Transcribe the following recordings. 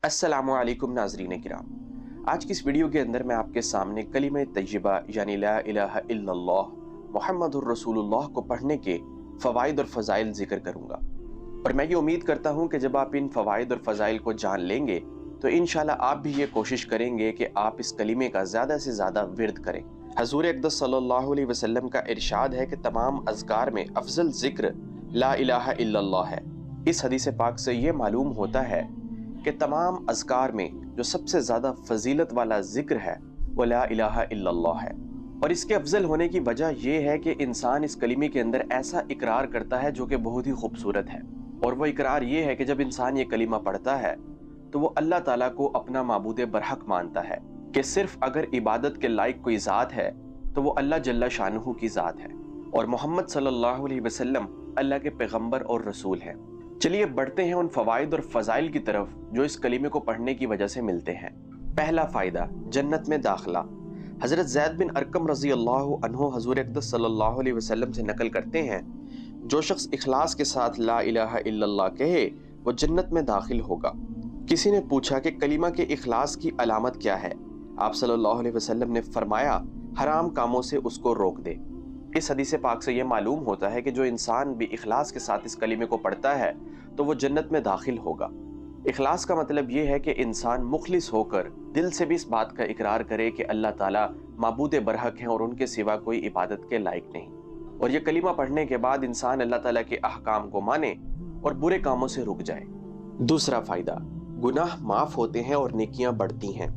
अस्सलामु अलैकुम नाज़रीन किराम। आज की इस वीडियो के अंदर मैं आपके सामने कलिमा तय्यबा यानी ला इलाहा इल्लल्लाह मुहम्मदुर रसूलुल्लाह को पढ़ने के फ़वाइद और फ़ज़ाइल ज़िक्र करूँगा। और मैं ये उम्मीद करता हूँ कि जब आप इन फ़वाइद और फ़ज़ाइल को जान लेंगे तो इंशाल्लाह आप भी ये कोशिश करेंगे कि आप इस कलिमे का ज़्यादा से ज़्यादा विर्द करें। हज़ूर अक़दस सल्लल्लाहु अलैहि वसल्लम का इरशाद है कि तमाम अज़कार में अफ़ज़ल ज़िक्र ला इलाहा इल्लल्लाह है। इस हदीस पाक से ये मालूम होता है कि तमाम अज़कार में जो सबसे ज़्यादा फजीलत वाला ज़िक्र है वो ला इलाहा इल्लल्लाह है। और इसके अफजल होने की वजह यह है कि इंसान इस कलीमे के अंदर ऐसा इकरार करता है जो कि बहुत ही खूबसूरत है। और वो इकरार ये है कि जब इंसान ये कलीमा पढ़ता है तो वो अल्लाह ताला को अपना माबूद बरहक मानता है कि सिर्फ अगर इबादत के लायक कोई ज़ात है तो वो अल्लाह जल्ला शानुहु की ज़ात है और मोहम्मद सल्लल्लाहु अलैहि वसल्लम अल्लाह के पैगम्बर और रसूल हैं। चलिए बढ़ते हैं उन फ़वाइद और फ़ज़ाइल की तरफ जो इस कलीमे को पढ़ने की वजह से मिलते हैं। पहला फ़ायदा, जन्नत में दाखिला। हज़रत ज़ैद बिन अरकम रज़ी अल्लाह अन्हु हज़ूर अक़दस सल्लल्लाहु अलैहि वसल्लम से नकल करते हैं, जो शख्स इखलास के साथ ला इलाहा इल्लल्लाह कहे वो जन्नत में दाखिल होगा। किसी ने पूछा कि कलीमा के इखलास की अलामत क्या है? आप सल्लल्लाहु अलैहि वसल्लम ने फरमाया, हराम कामों से उसको रोक दे। इस हदीस पाक से ये मालूम होता है कि जो इंसान भी इखलास के साथ इस कलीमे को पढ़ता है तो वो जन्नत में दाखिल होगा। इखलास का मतलब ये है कि इंसान मुखलिस होकर दिल से भी इस बात का इकरार करे कि अल्लाह ताला माबूद बरहक हैं और उनके सिवा कोई इबादत के लायक नहीं। और ये कलीमा पढ़ने के बाद इंसान अल्लाह ताला के अहकाम को माने और बुरे कामों से रुक जाए। दूसरा फ़ायदा, गुनाह माफ़ होते हैं और नेकियां बढ़ती हैं।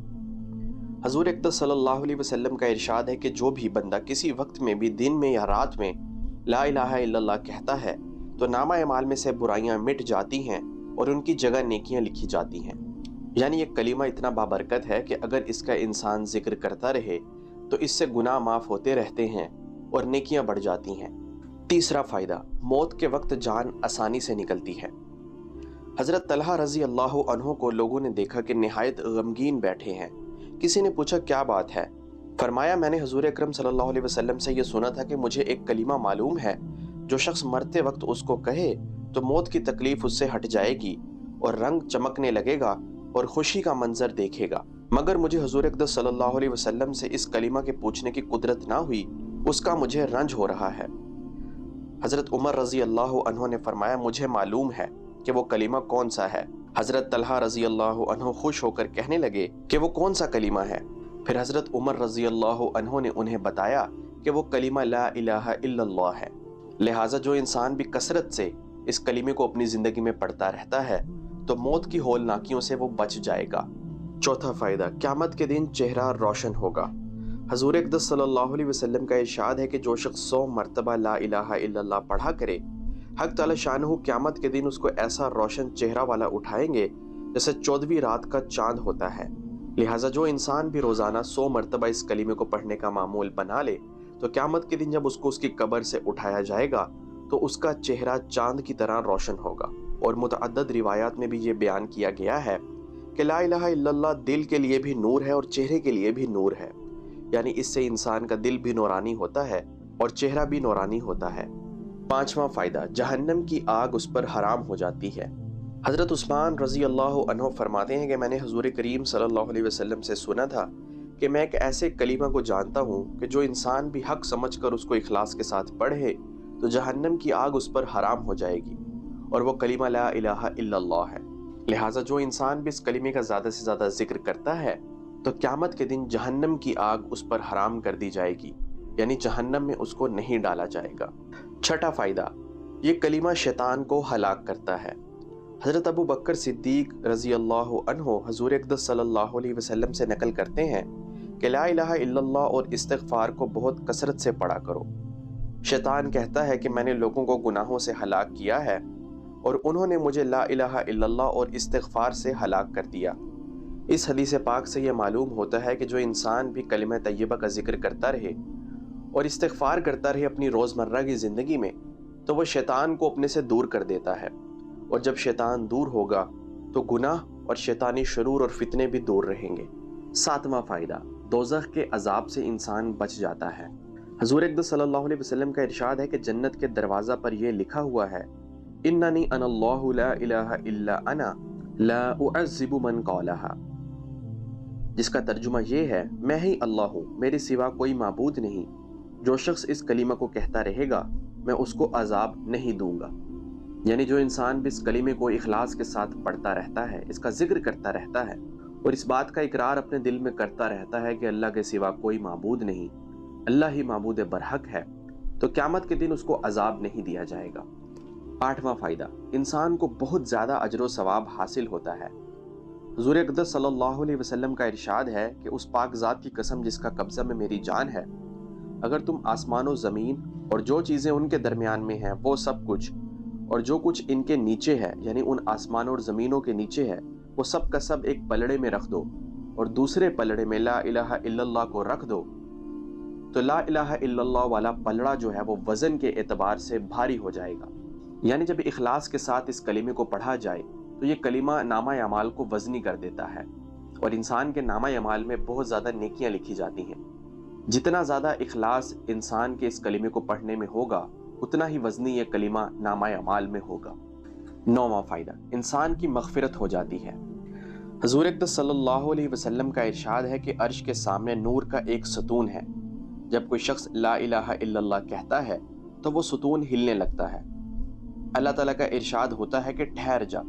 हज़ूर अक़दस सल्लल्लाहु अलैहि वसल्लम का इरशाद है कि जो भी बंदा किसी वक्त में भी दिन में या रात में ला इलाहा इल्लल्लाह कहता है तो नामा अमाल में से बुराइयां मिट जाती हैं और उनकी जगह नेकियां लिखी जाती हैं। यानी ये कलीमा इतना बाबरकत है कि अगर इसका इंसान जिक्र करता रहे तो इससे गुनाह माफ़ होते रहते हैं और नेकियां बढ़ जाती हैं। तीसरा फ़ायदा, मौत के वक्त जान आसानी से निकलती है। हज़रत तलहा रज़ी अल्लाह अन्हु को लोगों ने देखा कि निहायत गमगीन बैठे हैं। किसी ने पूछा क्या बात है? फरमाया, मैंने हज़ूर अकरम सल्लल्लाहु अलैहि वसल्लम से ये सुना था कि मुझे एक कलीमा मालूम है, जो शख्स मरते वक्त उसको कहे तो मौत की तकलीफ उससे हट जाएगी और रंग चमकने लगेगा और खुशी का मंजर देखेगा। मगर मुझे हज़ूर अक़दस सल्लल्लाहु अलैहि वसल्लम से इस कलीमा के पूछने की कुदरत ना हुई, उसका मुझे रंज हो रहा है। हज़रत उमर रज़ी अल्लाह अन्हु ने फरमाया, मुझे मालूम है कि वो कलीमा कौन सा है। हज़रत तलहा रज़ी अल्लाह अन्हु खुश होकर कहने लगे कि वो कौन सा कलीमा है। फिर हज़रत उमर रज़ी अल्लाह अन्हु ने उन्हें बताया कि वो कलीमा ला इलाहा इल्लल्लाह है। लिहाजा जो इंसान भी कसरत से इस कलीमे को अपनी ज़िंदगी में पढ़ता रहता है तो मौत की होलनाकियों से वो बच जाएगा। चौथा फ़ायदा, क़यामत के दिन चेहरा रोशन होगा। हज़ूर अक़दस सल्लल्लाहु अलैहि वसल्लम का इरशाद है कि जो शख्स 100 मरतबा ला इलाहा इल्लल्लाह पढ़ा करे, हक ताला शानुहु क़यामत के दिन उसको ऐसा रोशन चेहरा वाला उठाएंगे जैसे 14वीं रात का चांद होता है। लिहाजा जो इंसान भी रोज़ाना 100 मरतबा इस कलीमे को पढ़ने का मामूल बना ले तो क़यामत के दिन जब उसको उसकी कब्र से उठाया जाएगा तो उसका चेहरा चांद की तरह रोशन होगा। और मुतअद्दिद रिवायात में भी ये बयान किया गया है कि ला इलाहा इल्लल्लाह दिल के लिए भी नूर है और चेहरे के लिए भी नूर है। यानी इससे इंसान का दिल भी नूरानी होता है और चेहरा भी नूरानी होता है। पांचवा फ़ायदा, जहन्नम की आग उस पर हराम हो जाती है। हज़रत उस्मान रज़ी अल्लाह अन्हु फरमाते हैं कि मैंने हज़ूर करीम सल्लल्लाहु अलैहि वसल्लम से सुना था कि मैं एक ऐसे कलीमा को जानता हूँ कि जो इंसान भी हक समझकर उसको इखलास के साथ पढ़े तो जहन्नम की आग उस पर हराम हो जाएगी, और वो कलीमा ला इलाहा इल्लल्लाह है। लिहाजा जो इंसान भी इस कलीमे का ज़्यादा से ज़्यादा जिक्र करता है तो क़यामत के दिन जहन्नम की आग उस पर हराम कर दी जाएगी, यानी जहन्नम में उसको नहीं डाला जाएगा। छठा फ़ायदा, ये कलीमा शैतान को हलाक करता है। हज़रत अबू बकर सिद्दीक रज़ी अल्लाह अन्हु हज़ूर अक़दस सल्लल्लाहु अलैहि वसल्लम से नकल करते हैं कि ला इलाहा इल्लल्लाह और इस्तिग़फ़ार को बहुत कसरत से पढ़ा करो। शैतान कहता है कि मैंने लोगों को गुनाहों से हलाक किया है और उन्होंने मुझे ला इलाहा इल्लल्लाह और इस्तिग़फ़ार से हलाक कर दिया। इस हदीस पाक से यह मालूम होता है कि जो इंसान भी कलिमा तय्यबा का जिक्र करता रहे और इस्तिग़फ़ार करता रहे अपनी रोज़मर्रा की ज़िंदगी में तो वह शैतान को अपने से दूर कर देता है, और जब शैतान दूर होगा तो गुनाह और शैतानी शरूर और फितने भी दूर रहेंगे। सातवां फ़ायदा, दोज़ख के अज़ाब से इंसान बच जाता है। हज़ूर अक़दस सल्लल्लाहु अलैहि वसल्लम का इरशाद है कि जन्नत के दरवाज़ा पर यह लिखा हुआ है, इन्ननी अनल्लाहु ला इलाहा इल्ला अना ला उअज़्ज़िबु मन क़ालहा, जिसका तर्जुमा ये है, मैं ही अल्लाह हूँ, मेरे सिवा कोई माबूद नहीं। जो शख्स इस कलीमा को कहता रहेगा मैं उसको अजाब नहीं दूंगा। यानी जो इंसान भी इस कलीमे को इखलास के साथ पढ़ता रहता है, इसका जिक्र करता रहता है और इस बात का इकरार अपने दिल में करता रहता है कि अल्लाह के सिवा कोई माबूद नहीं, अल्लाह ही माबूद बरहक है, तो क़यामत के दिन उसको अजाब नहीं दिया जाएगा। 8वां फ़ायदा, इंसान को बहुत ज़्यादा अजर व सवाब हासिल होता है। हुज़ूर अक़दस सल्लल्लाहु अलैहि वसल्लम का इरशाद है कि उस पाक ज़ात की कसम जिसका कब्ज़ा में मेरी जान है, अगर तुम आसमान और ज़मीन और जो चीज़ें उनके दरमियान में हैं वो सब कुछ और जो कुछ इनके नीचे है, यानी उन आसमानों और ज़मीनों के नीचे है, वो सब का सब एक पलड़े में रख दो और दूसरे पलड़े में ला इलाहा इल्लल्लाह को रख दो, तो ला इलाहा इल्लल्लाह वाला पलड़ा जो है वो वज़न के एतबार से भारी हो जाएगा। यानी जब इखलास के साथ इस कलीमे को पढ़ा जाए तो ये कलीमा नामा अमाल को वज़नी कर देता है और इंसान के नामा अमाल में बहुत ज़्यादा नेकियां लिखी जाती हैं। जितना ज़्यादा इखलास इंसान के इस कलीमे को पढ़ने में होगा उतना ही वज़नी ये कलीमा नामा अमाल में होगा। 9वां फ़ायदा, इंसान की मग़फ़िरत हो जाती है। हुज़ूर अक़दस सल्लल्लाहु अलैहि वसल्लम का इरशाद है कि अर्श के सामने नूर का एक सतून है। जब कोई शख्स ला इलाहा इल्लल्लाह कहता है तो वो सतून हिलने लगता है। अल्लाह ताला का इरशाद होता है कि ठहर जा।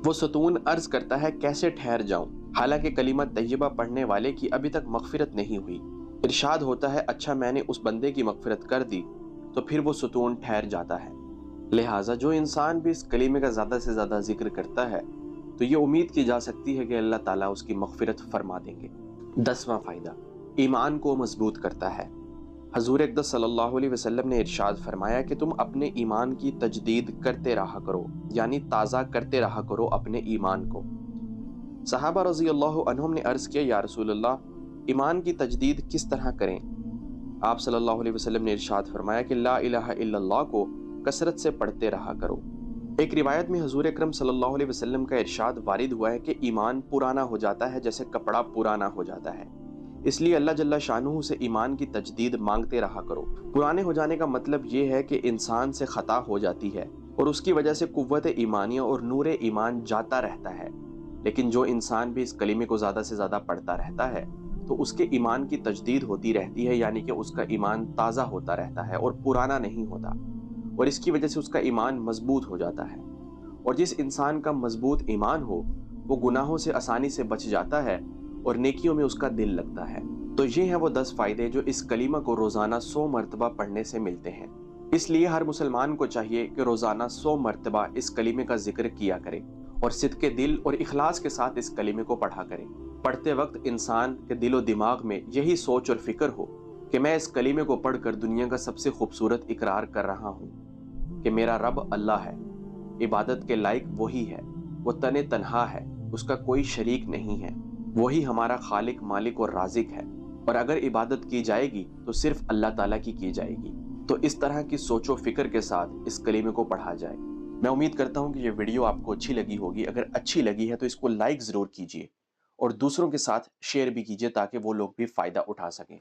वो सतून अर्ज करता है कैसे ठहर जाऊं, हालांकि कलीमा तय्यबा पढ़ने वाले की अभी तक मग़फ़िरत नहीं हुई। इरशाद होता है अच्छा मैंने उस बंदे की मग़फ़िरत कर दी, तो फिर वो सतून ठहर जाता है। लिहाजा जो इंसान भी इस कलीमे का ज़्यादा से ज़्यादा जिक्र करता है तो ये उम्मीद की जा सकती है कि अल्लाह ताला उसकी मग़फ़िरत फरमा देंगे। 10वां फ़ायदा, ईमान को मजबूत करता है। हुज़ूर अक़दस सल्लल्लाहु अलैहि वसल्लम ने इरशाद फरमाया कि तुम अपने ईमान की तजदीद करते रहा करो, यानी ताज़ा करते रहा करो अपने ईमान को। सहाबा रज़ी अल्लाहु अन्हुम ने अर्ज़ किया, या रसूलल्लाह, ईमान की तजदीद किस तरह करें? आप सल्लल्लाहु अलैहि वसल्लम ने इरशाद फरमाया कि ला इलाहा इल्लल्लाह को कसरत से पढ़ते रहा करो। एक रिवायत में हुज़ूर अकरम सल्लल्लाहु अलैहि वसल्लम का इरशाद वारिद हुआ है कि ईमान पुराना हो जाता है जैसे कपड़ा पुराना हो जाता है, इसलिए अल्लाह जल्ला शानुहू से ईमान की तजदीद मांगते रहा करो। पुराने हो जाने का मतलब ये है कि इंसान से खता हो जाती है और उसकी वजह से कुव्वत ईमानिया और नूर ईमान जाता रहता है। लेकिन जो इंसान भी इस कलीमे को ज़्यादा से ज़्यादा पढ़ता रहता है तो उसके ईमान की तजदीद होती रहती है, यानी कि उसका ईमान ताज़ा होता रहता है और पुराना नहीं होता, और इसकी वजह से उसका ईमान मजबूत हो जाता है। और जिस इंसान का मजबूत ईमान हो वो गुनाहों से आसानी से बच जाता है और नेकियों में उसका दिल लगता है। तो ये हैं वो 10 फ़ायदे जो इस कलीमा को रोज़ाना 100 मरतबा पढ़ने से मिलते हैं। इसलिए हर मुसलमान को चाहिए कि रोज़ाना 100 मरतबा इस कलीमे का जिक्र किया करे और सिद्क़े दिल और इखलास के साथ इस कलीमे को पढ़ा करे। पढ़ते वक्त इंसान के दिलो दिमाग में यही सोच और फिक्र हो कि मैं इस कलीमे को पढ़कर दुनिया का सबसे खूबसूरत इकरार कर रहा हूँ कि मेरा रब अल्लाह है, इबादत के लायक वही है, वो तने तन्हा है, उसका कोई शरीक नहीं है, वही हमारा खालिक मालिक और राजिक है, और अगर इबादत की जाएगी तो सिर्फ अल्लाह ताला की जाएगी। तो इस तरह की सोचो फिक्र के साथ इस कलीमे को पढ़ा जाए। मैं उम्मीद करता हूँ कि ये वीडियो आपको अच्छी लगी होगी। अगर अच्छी लगी है तो इसको लाइक ज़रूर कीजिए और दूसरों के साथ शेयर भी कीजिए ताकि वो लोग भी फ़ायदा उठा सकें।